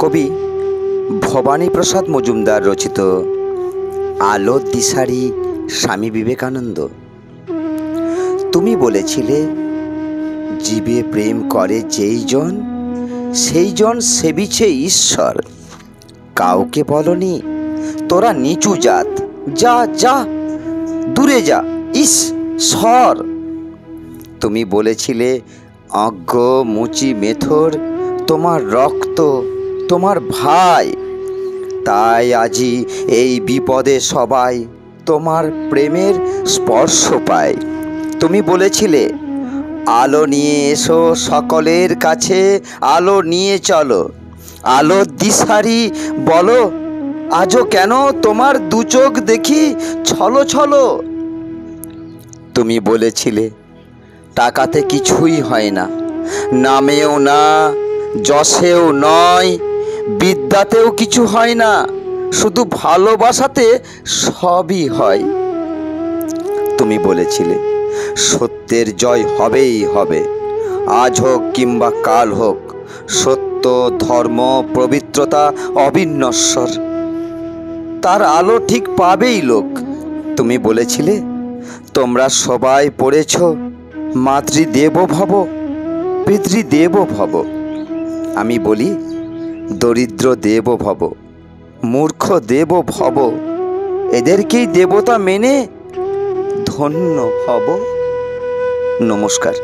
কবি ভবানীপ্রসাদ মজুমদার রচিত আলোর দিশারি স্বামী বিবেকানন্দ। তুমি বলেছিলে, জীবে প্রেম করে যেই জন সেই জন সেবিছে ঈশ্বর। কাউকে বলনি তোরা নিচু জাত, যা যা দূরে যা, ইস সর। তুমি বলেছিলে, অজ্ঞ মুচি মেথর তোমার রক্ত, তোমার ভাই। তাই আজি এই বিপদে সবাই তোমার প্রেমের স্পর্শ পায়। তুমি বলেছিলে, আলো নিয়ে এসো সকলের কাছে, আলো নিয়ে চলো। আলোর দিশারি বলো, আজও কেন তোমার দু চোখ দেখি ছলো ছলো। তুমি বলেছিলে, টাকাতে কিছুই হয় না, নামেও না, যশেও নয়, বিদ্যাতেও কিছু হয় না, শুধু ভালোবাসাতে সবই হয়। তুমি বলেছিলে, সত্যের জয় হবেই হবে, আজ হোক কিংবা কাল হোক। সত্য, ধর্ম, পবিত্রতা অবিনশ্বর, তার আলো ঠিক পাবেই লোক। তুমি বলেছিলে, তোমরা সবাই পড়েছ মাতৃদেব ভব, পিতৃদেব ভব। আমি বলি, দরিদ্র দেব ভব, মূর্খ দেব ভব। এদেরকেই দেবতা মেনে ধন্য হব। নমস্কার।